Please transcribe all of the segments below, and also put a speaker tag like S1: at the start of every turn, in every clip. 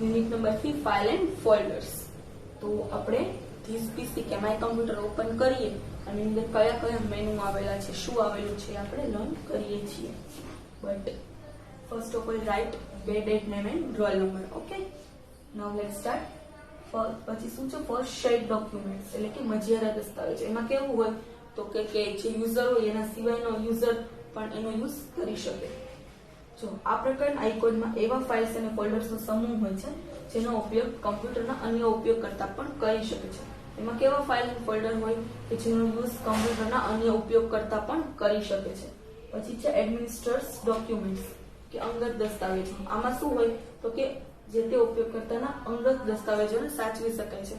S1: Unit number 3 file and folders. તો આપણે this પીસી કે માય કમ્પ્યુટર ઓપન કરીએ અને અંદર કયા કયા મેનુ આવેલા છે, શું આવેલું છે આપણે લર્ન કરીએ છીએ. But first of all write બે date name and roll number. Okay, now let's start. પછી શું છે ફર્સ્ટ શેડ ડોક્યુમેન્ટ્સ એટલે કે મજિયારા દસ્તાવેજ. એમાં કેવું હોય તો કે જે યુઝર હોય એના સિવાયનો યુઝર પણ એનો યુઝ કરી શકે. જો આ પ્રકારના આઇકોનમાં એવા ફાઇલ્સ અને ફોલ્ડર્સનો સમૂહ હોય છે જેનો ઉપયોગ કમ્પ્યુટરના અન્ય ઉપયોગકર્તા પણ કરી શકે છે. એમાં કેવા ફાઇલ અને ફોલ્ડર હોય કે જેનો યુઝ કમ્પ્યુટરના અન્ય ઉપયોગકર્તા પણ કરી શકે છે. પછી છે એડમિનિસ્ટ્રેટર્સ ડોક્યુમેન્ટ્સ કે અંગત દસ્તાવેજો. આમાં શું હોય તો કે જે તે ઉપયોગકર્તાના અંગત દસ્તાવેજોને સાચવી શકે છે.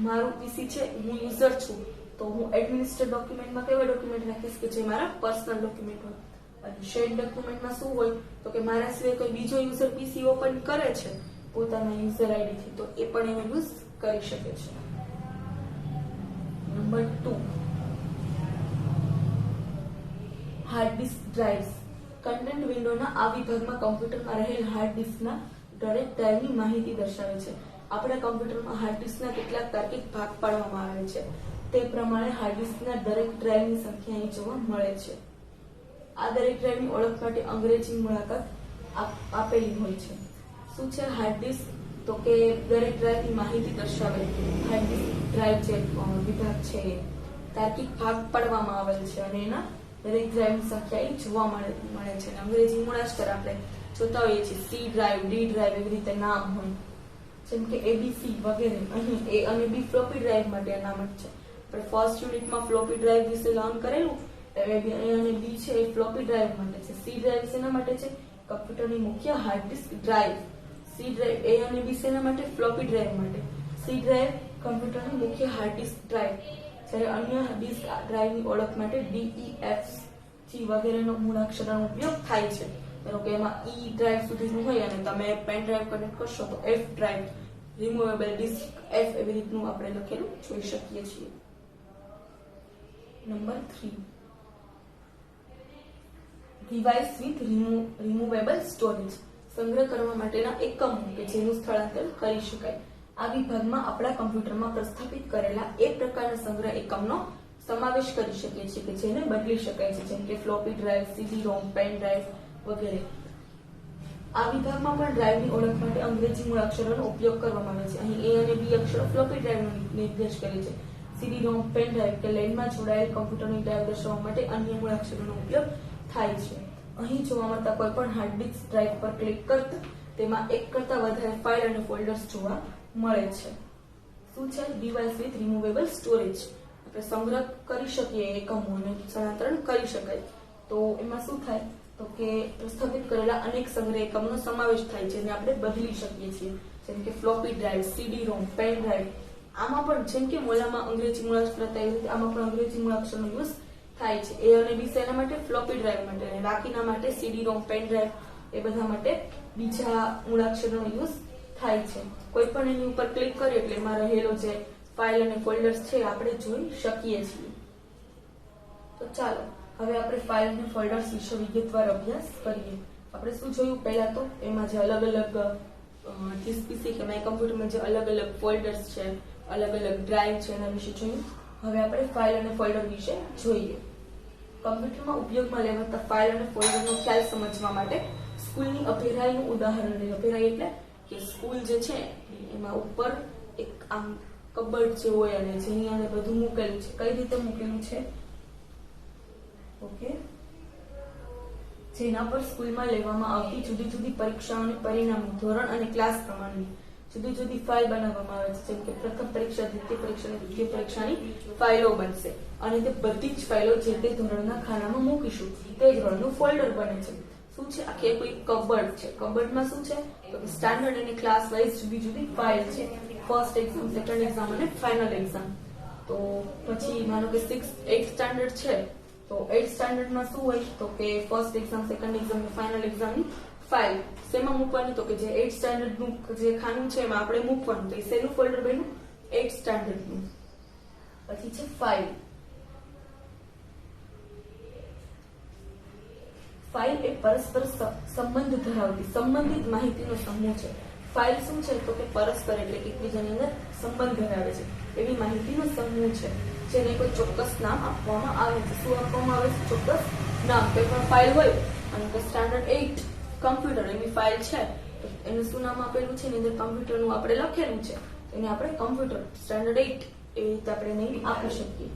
S1: મારું પીસી છે, હું યુઝર છું, તો હું એડમિનિસ્ટ્રેટર ડોક્યુમેન્ટમાં કેવા ડોક્યુમેન્ટ રાખીશ કે જે મારા પર્સનલ ડોક્યુમેન્ટ હોય. અને શેર ડોક્યુમેન્ટમાં શું હોય તો કે મારા સિવાય કોઈ બીજો યુઝર પીસી ઓપન કરે છે પોતાના યુઝર આઈડી થી, તો એ પણ એનો યુઝ કરી શકે છે. Number 2, hard disk drives. Content વિન્ડોના આ વિભાગમાં કમ્પ્યુટરમાં રહેલ હાર્ડ ડિસ્કના દરેક ડ્રાઇવની માહિતી દર્શાવે છે. આપણા કમ્પ્યુટરમાં હાર્ડ ડિસ્કના કેટલાક તાર્કિક ભાગ પાડવામાં આવે છે. તે પ્રમાણે હાર્ડ ડિસ્કના દરેક ડ્રાઇવની સંખ્યા અહીં જોવા મળે છે. આ દરેક ડ્રાઇવની ઓળખ માટે અંગ્રેજી મુલાકાત આપેલી હોય છે. શું છે હાર્ડ ડિસ્ક તો કે દરેક ડ્રાઇવની માહિતી દર્શાવે. હાર્ડ ડિસ્ક ડ્રાઇવ જે વિભાગ છે એ તાર્કિક ભાગ પાડવામાં આવેલ છે અને એના દરેક ડ્રાઇવની સંખ્યા અહીં જોવા મળે છે. અંગ્રેજી મૂળાક્ષર આપણે જોતા હોઈએ છીએ, સી ડ્રાઇવ, ડી ડ્રાઇવ, એવી રીતે નામ હોય જેમ કે એબીસી વગેરે. અહીં એ અને બી ફ્લોપી ડ્રાઇવ માટે અનામત છે. આપણે ફર્સ્ટ યુનિટમાં ફ્લોપી ડ્રાઇવ વિશે લર્ન કરેલું. એ અને બી છે એ ફ્લોપી ડ્રાઇવ માટે છે. સી ડ્રાઇવ શેના માટે છે? કમ્પ્યુટરની મુખ્ય hard disk drive. C drive A અને બી શેના માટે? ફ્લોપી ડ્રાઇવ માટે. સી ડ્રાઇવ કમ્પ્યુટરની મુખ્ય હાર્ડ ડિસ્ક ડ્રાઇવ. જ્યારે અન્ય ડિસ્ક ડ્રાઇવની ઓળખ માટે ડી, ઈ, એફ, જી વગેરેનો મૂળાક્ષરનો ઉપયોગ થાય છે. ધારો કે એમાં ઈ ડ્રાઇવ સુધીનું હોય અને તમે પેન ડ્રાઇવ કનેક્ટ કરશો તો F drive, removable disk F, એવી રીતનું આપણે લખેલું જોઈ શકીએ છીએ. Number 3, device with removable storage. સંગ્રહ કરવા માટેના એકમો કે જેનું સ્થળાંતર કરી શકાય. આ વિભાગમાં આપણા કમ્પ્યુટરમાં પ્રસ્થાપિત કરેલા એ પ્રકારના સંગ્રહ એકમનો સમાવેશ કરી શકીએ છીએ કે જેને બદલી શકાય છે, જેમ કે ફ્લોપી ડ્રાઇવ, સીડી રોમ, પેન ડ્રાઇવ વગેરે. આ વિભાગમાં પણ ડ્રાઇવની ઓળખ માટે અંગ્રેજી મૂળાક્ષરોનો ઉપયોગ કરવામાં આવે છે. અહીં એ અને બી અક્ષરો ફ્લોપી ડ્રાઇવનો નિર્દેશ કરે છે. સીડી રોમ, પેન ડ્રાઇવ કે લેનમાં જોડાયેલ કમ્પ્યુટરની ડ્રાઇવ દર્શાવવા માટે અન્ય મૂળાક્ષરોનો ઉપયોગ થાય છે. અહીં જોવા મળતા કોઈ પણ હાર્ડ ડિસ્ક ડ્રાઇવ પર ક્લિક કરતા તેમાં એક કરતા વધારે ફાઇલ અને ફોલ્ડર્સ જોવા મળે છે. શું છે ડિવાઇસ વિથ રિમૂવેબલ સ્ટોરેજ? આપણે સંગ્રહ કરી શકીએ એકમોને સ્થળાંતરણ કરી શકાય. તો એમાં શું થાય તો કે પ્રસ્થાપિત કરેલા અનેક સંગ્રહ એકમનો સમાવેશ થાય છે જેને આપણે બદલી શકીએ છીએ, જેમ કે ફ્લોપી ડ્રાઇવ, સીડી રોમ, પેન ડ્રાઇવ. આમાં પણ જેમ કે મોલામાં અંગ્રેજી મૂળાક્ષર હતા એવી રીતે આમાં પણ અંગ્રેજી મૂળાક્ષરનો યુઝ થાય છે. એ અને બી શેના માટે? ફ્લોપી ડ્રાઇવ માટે. અને બાકીના માટે સીડી રોમ, પેન ડ્રાઇવ એ બધા માટે બીજા મૂળાક્ષરનો યુઝ થાય છે. કોઈ પણ એની ઉપર ક્લિક કરીએ એટલે એમાં રહેલો જે ફાઇલ અને ફોલ્ડર્સ છે આપણે જોઈ શકીએ છીએ. તો ચાલો હવે આપણે ફાઇલ અને ફોલ્ડર્સ વિશે વિગતવાર અભ્યાસ કરીએ. આપણે શું જોયું? પહેલા તો એમાં જે અલગ અલગ પીસી કે માય કમ્પ્યુટરમાં જે અલગ અલગ ફોલ્ડર્સ છે, અલગ અલગ ડ્રાઇવ છે એના વિશે જોયું. હવે આપણે ફાઇલ અને ફોલ્ડર વિશે જોઈએ. કમ્પ્યુટરમાં ઉપયોગમાં લેવાતા ફાઇલ અને ફોલ્ડરનો ખ્યાલ સમજવા માટે સ્કૂલની અભેરાઈનું ઉદાહરણ લઈએ. અભેરાઈ એટલે કે સ્કૂલ જે છે એમાં ઉપર એક આમ કબર્ડ જે હોય અને જેની અંદર બધું મૂકેલું છે. કઈ રીતે મૂકેલું છે? ઓકે, જેના પર સ્કૂલમાં લેવામાં આવતી જુદી જુદી પરીક્ષાઓની પરિણામો, ધોરણ અને ક્લાસ પ્રમાણની જુદી જુદી ફાઇલ બનાવવામાં આવે છે. જેમ કે પ્રથમ પરીક્ષા, દ્વિતીય પરીક્ષા અને તૃતીય પરીક્ષાની ફાઇલો બનશે અને તે બધી જ ફાઇલો જે તે ધોરણના ખાનામાં મૂકીશું તે ધોરણનું ફોલ્ડર બને છે. શું છે? આખી કોઈ કબર્ડ છે. કબર્ડમાં શું છે તો સ્ટાન્ડર્ડ અને ક્લાસ વાઇઝ જુદી જુદી ફાઇલ છે. ફર્સ્ટ એક્ઝામ, સેકન્ડ એક્ઝામ અને ફાઇનલ એક્ઝામ. તો પછી માનો કે 8th સ્ટાન્ડર્ડ છે તો 8th સ્ટાન્ડર્ડમાં શું હોય તો કે ફર્સ્ટ એક્ઝામ, સેકન્ડ એક્ઝામ અને ફાઇનલ એક્ઝામની ફાઇલ શેમાં મૂકવાની? તો કે જે 8th સ્ટાન્ડર્ડનું જે ખાનું છે એમાં આપણે મૂકવાનું. તો એ શેનું ફોલ્ડર બન્યું? 8th સ્ટાન્ડર્ડનું. પછી છે ફાઇલ. ફાઇલ એ પરસ્પર સંબંધ ધરાવતી સંબંધિત માહિતીનો સમૂહ છે. ફાઇલ શું છે તો કે પરસ્પર એટલે કે એકબીજાની અંદર સંબંધ ધરાવે છે એવી માહિતીનો સમૂહ છે જેને કોઈ ચોક્કસ નામ આપવામાં આવે છે. શું આપવામાં આવે છે? ચોક્કસ નામ. કોઈ પણ ફાઇલ હોય અને કે સ્ટાન્ડર્ડ 8 કમ્પ્યુટર એની ફાઇલ છે તો એને શું નામ આપેલું છે? એની અંદર કમ્પ્યુટરનું આપણે લખેલું છે એને આપણે કમ્પ્યુટર સ્ટાન્ડર્ડ 8 એવી રીતે આપણે નેમ આપી શકીએ.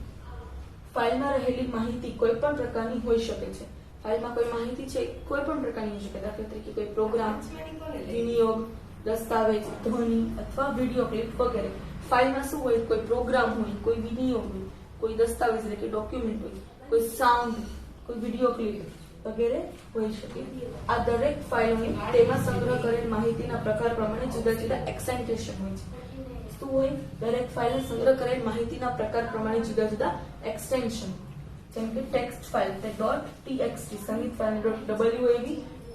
S1: ફાઇલમાં રહેલી માહિતી કોઈ પણ પ્રકારની હોઈ શકે છે. ફાઇલમાં કોઈ માહિતી છે કોઈ પણ પ્રકારની હોઈ શકે. દાખલા તરીકે કોઈ પ્રોગ્રામ, વિનિયોગ, દસ્તાવેજ, ધ્વનિ અથવા વિડીયો ક્લિપ વગેરે. ફાઇલમાં શું હોય? કોઈ પ્રોગ્રામ હોય, કોઈ વિનિયોગ હોય, કોઈ દસ્તાવેજ એટલે કે ડોક્યુમેન્ટ હોય, કોઈ સાઉન્ડ, કોઈ વિડીયો ક્લિપ વગેરે હોઈ શકે. આ દરેક ફાઇલોની તેમાં સંગ્રહ કરેલ માહિતીના પ્રકાર પ્રમાણે જુદા જુદા એક્સટેન્શન હોય છે. શું હોય? દરેક ફાઇલને સંગ્રહ કરેલ માહિતીના પ્રકાર પ્રમાણે જુદા જુદા એક્સટેન્શન. જેમ કે ટેક્સ્ટ ફાઇલ તે .txt, સંગીત ફાઇલ .wav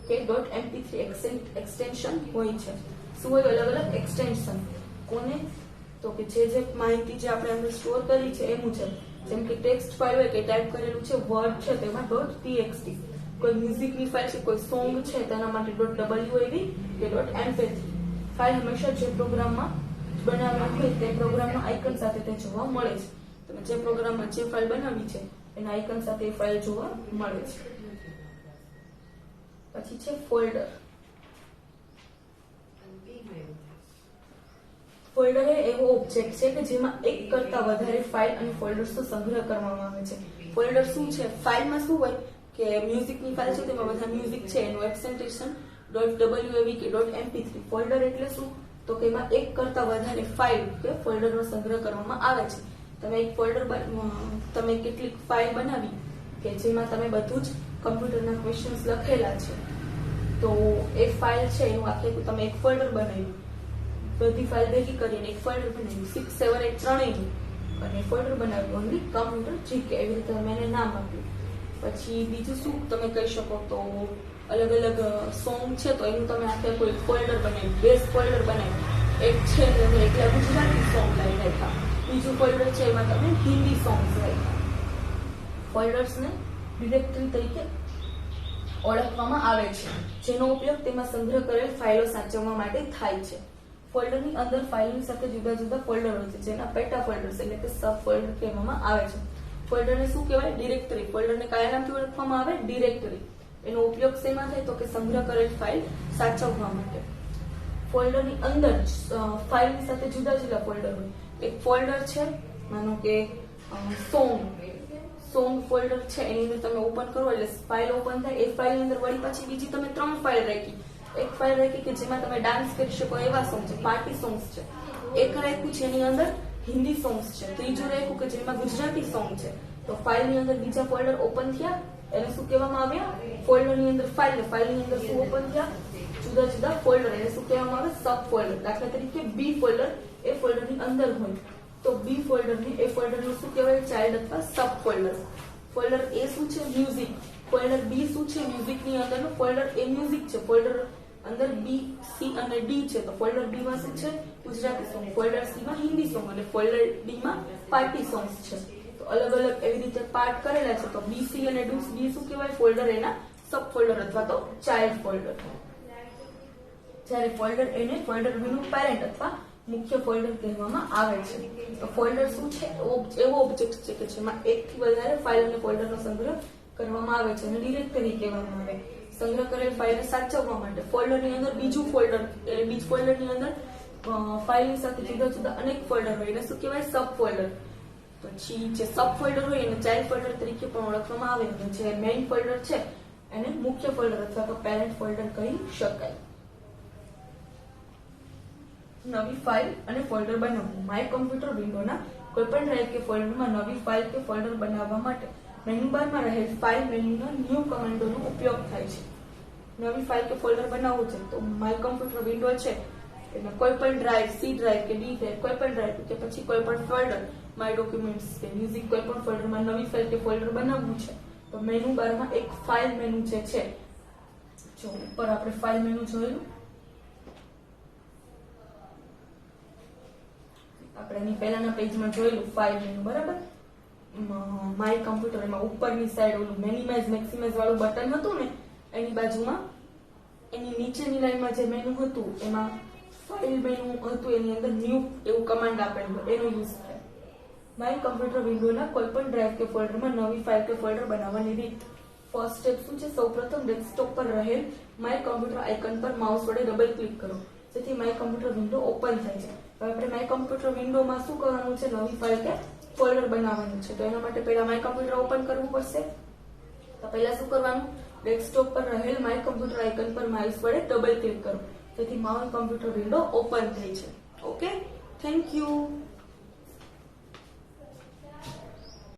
S1: કે .mp3 એક્સટેન્શન હોય છે. શું હોય? અલગ અલગ એક્સટેન્શન. કોને? તો કે જે માહિતી જે આપણે અંદર સ્ટોર કરી છે એ મુજબ. જેમ કે ટેક્સ્ટ ફાઇલ હોય કે ટાઈપ કરેલું છે વર્ડ છે તેમાં .txt. કોઈ મ્યુઝિકની ફાઇલ છે, કોઈ સોંગ છે તેના માટે .wav કે .mp3. ફાઇલ હંમેશા જે પ્રોગ્રામમાં બનાવવા હોય તે પ્રોગ્રામના આઇકન સાથે તે જોવા મળે છે. તમે જે પ્રોગ્રામમાં જે ફાઇલ બનાવી છે એના આઇકન સાથે એ ફાઇલ જોવા મળે છે. પછી છે ફોલ્ડર. ફોલ્ડર એ એવો ઓબ્જેક્ટ છે કે જેમાં એક કરતા વધારે ફાઇલ અને ફોલ્ડર્સનો સંગ્રહ કરવામાં આવે છે. ફોલ્ડર શું છે? ફાઇલમાં શું હોય કે મ્યુઝિકની ફાઇલ છે તેમાં બધા મ્યુઝિક છે એનું એક્સટેન્શન .wav કે .mp3. ફોલ્ડર એટલે શું? તો કે એમાં એક કરતા વધારે ફાઇલ કે ફોલ્ડરનો સંગ્રહ કરવામાં આવે છે. તમે એક ફોલ્ડર તમે કેટલીક ફાઇલ બનાવી કે જેમાં તમે બધું જ કમ્પ્યુટરના ક્વેશ્ચન્સ લખેલા છે તો એ ફાઇલ છે એનું આખે તમે એક ફોલ્ડર બનાવ્યું, બધી ફાઇલ ભેગી કરીને એક ફોલ્ડર બનાવ્યું 6, 7, 8 ત્રણેયનું અને ફોલ્ડર બનાવ્યું ઓનલી કમ્પ્યુટર જીકે એવી રીતે તમે એને નામ આપ્યું. પછી બીજું શું તમે કહી શકો તો અલગ અલગ સોંગ છે તો એનું તમે આખે કોઈ ફોલ્ડર બનાવ્યું, બેઝ ફોલ્ડર બનાવ્યું. એક છે તમે એકલા ગુજરાતી સોંગ લઈ રાખ્યા, બીજું ફોલ્ડર છે એમાં તમે હિન્દી સોંગ્સ રાખ્યા. ફોલ્ડર્સને ડિરેક્ટરી તરીકે ઓળખવામાં આવે છે જેનો ઉપયોગ તેમાં સંગ્રહ કરેલ ફાઇલો સાચવવા માટે થાય છે. ફોલ્ડરની અંદર ફાઇલની સાથે જુદા જુદા ફોલ્ડર હોય છે જેના પેટા ફોલ્ડર્સ એટલે કે સબ ફોલ્ડર કહેવામાં આવે છે. ફોલ્ડરને શું કહેવાય? ડિરેક્ટરી. ફોલ્ડરને કયા નામથી ઓળખવામાં આવે? ડિરેક્ટરી. એનો ઉપયોગ શેમાં થાય? તો કે સંગ્રહ કરેલ ફાઇલ સાચવવા માટે. ફોલ્ડરની અંદર ફાઇલની સાથે જુદા જુદા ફોલ્ડર હોય. એક ફોલ્ડર છે માનો કે સોંગ ફોલ્ડર છે એની અંદર તમે ઓપન કરો એટલે ફાઇલ ઓપન થાય. એ ફાઇલની અંદર વળી પાછી બીજી તમે 3 ફાઇલ રાખી. એક ફાઇલ રાખી કે જેમાં તમે ડાન્સ કરી શકો એવા સોંગ છે, પાર્ટી સોંગ્સ છે. એક રાખ્યું છે એની અંદર હિન્દી સોંગ્સ છે. ત્રીજું રાખ્યું કે જેમાં ગુજરાતી સોંગ છે. તો ફાઇલની અંદર બીજા ફોલ્ડર ઓપન થયા એને શું કહેવામાં આવ્યા? ફોલ્ડરની અંદર ફાઇલની અંદર શું ઓપન થયા? જુદા જુદા ફોલ્ડર એને શું કહેવામાં આવે? સબ ફોલ્ડર. દાખલા તરીકે બી ફોલ્ડર એ ફોલ્ડરની અંદર હોય તો બી ફોલ્ડરને એ ફોલ્ડરનું શું કહેવાય? ચાઇલ્ડ અથવા સબ ફોલ્ડર. ફોલ્ડર એ શું છે? મ્યુઝિક. ફોલ્ડર બી શું છે? મ્યુઝિકની અંદરનું ફોલ્ડર એ મ્યુઝિક છે. ફોલ્ડર અંદર બી, સી અને ડી છે તો ફોલ્ડર બી માં શું છે? ગુજરાતી સોંગ. ફોલ્ડર સી માં હિન્દી સોંગ અને ફોલ્ડર ડી માં પાર્ટી સોંગ્સ છે. તો અલગ અલગ એવી રીતે પાર્ટ કરેલા છે તો બી, સી અને ડી શું કહેવાય? ફોલ્ડર એના સબ ફોલ્ડર અથવા તો ચાઇલ્ડ ફોલ્ડર. જ્યારે ફોલ્ડર એને ફોલ્ડર બી નું પેરેન્ટ અથવા મુખ્ય ફોલ્ડર કહેવામાં આવે છે. તો ફોલ્ડર શું છે? એવો ઓબ્જેક્ટ છે કે જેમાં એકથી વધારે ફાઇલ અને ફોલ્ડરનો સંગ્રહ કરવામાં આવે છે અને ડિરેક્ટરી કહેવામાં આવે. સંગ્રહ કરેલ ફાઇલને સાચવવા માટે ફોલ્ડરની અંદર બીજું ફોલ્ડર બીજ ફોલ્ડરની અંદર ફાઇલની સાથે જુદા જુદા અનેક ફોલ્ડર હોય એને શું કહેવાય? સબ ફોલ્ડર. પછી જે સબ ફોલ્ડર હોય એને ચાઇલ્ડ ફોલ્ડર તરીકે પણ ઓળખવામાં આવે અને જે મેઇન ફોલ્ડર છે એને મુખ્ય ફોલ્ડર અથવા તો પેરેન્ટ ફોલ્ડર કહી શકાય. નવી ફાઇલ અને ફોલ્ડર બનાવવું. માય કમ્પ્યુટર વિન્ડોના કોઈપણ ડ્રાઈવ કે ફોલ્ડરમાં નવી ફાઇલ કે ફોલ્ડર બનાવવા માટે મેનુ બારમાં રહેલ ફાઇલ મેનુના ન્યૂ કમાન્ડોનો ઉપયોગ થાય છે. નવી ફાઇલ કે ફોલ્ડર બનાવવું છે તો માય કમ્પ્યુટર વિન્ડો છે એમાં કોઈપણ ડ્રાઈવ, સી ડ્રાઈવ કે ડી ડ્રાઈવ, કોઈપણ ડ્રાઈવ કે પછી કોઈપણ ફોલ્ડર, માય ડોક્યુમેન્ટ્સ કે મ્યુઝિક કોઈપણ ફોલ્ડરમાં નવી ફાઇલ કે ફોલ્ડર બનાવવું છે તો મેનુ બારમાં એક ફાઇલ મેનુ જે છે, જો ઉપર આપણે ફાઇલ મેનુ જોયેલું, આપણે એની પહેલાના પેજમાં જોયેલું ફાઇલ મેનુ બરાબર. માય કમ્પ્યુટર એમાં ઉપરની સાઈડ ઓલું મિનિમાઇઝ મેક્સિમાઇઝ વાળું બટન હતું ને એની બાજુમાં એની નીચેની લાઈનમાં જે મેનુ હતું એમાં ફાઇલ મેનુ હતું એની અંદર ન્યૂ એવું કમાન્ડ આપેલું હોય એનો યુઝ થાય. માય કમ્પ્યુટર વિન્ડોના કોઈ પણ ડ્રાઈવ કે ફોલ્ડરમાં નવી ફાઇલ કે ફોલ્ડર બનાવવાની રીત. ફર્સ્ટ સ્ટેપ શું છે? સૌપ્રથમ ડેસ્કટોપ પર રહેલ માય કમ્પ્યુટર આઇકન પર માઉસ વડે ડબલ ક્લિક કરો જેથી માય કમ્પ્યુટર વિન્ડો ઓપન થાય છે. હવે આપણે માય કમ્પ્યુટર વિન્ડોમાં શું કરવાનું છે? નવી ફાઇલ કે ફોલ્ડર બનાવવાનું છે. તો એના માટે પહેલા માય કમ્પ્યુટર ઓપન કરવું પડશે. તો પહેલા શું કરવાનું? ડેસ્કટોપ પર રહેલ માય કમ્પ્યુટર આઇકન પર માઉસ વડે ડબલ ક્લિક કરો જેથી માય કમ્પ્યુટર વિન્ડો ઓપન થઈ છે. Okay, thank you.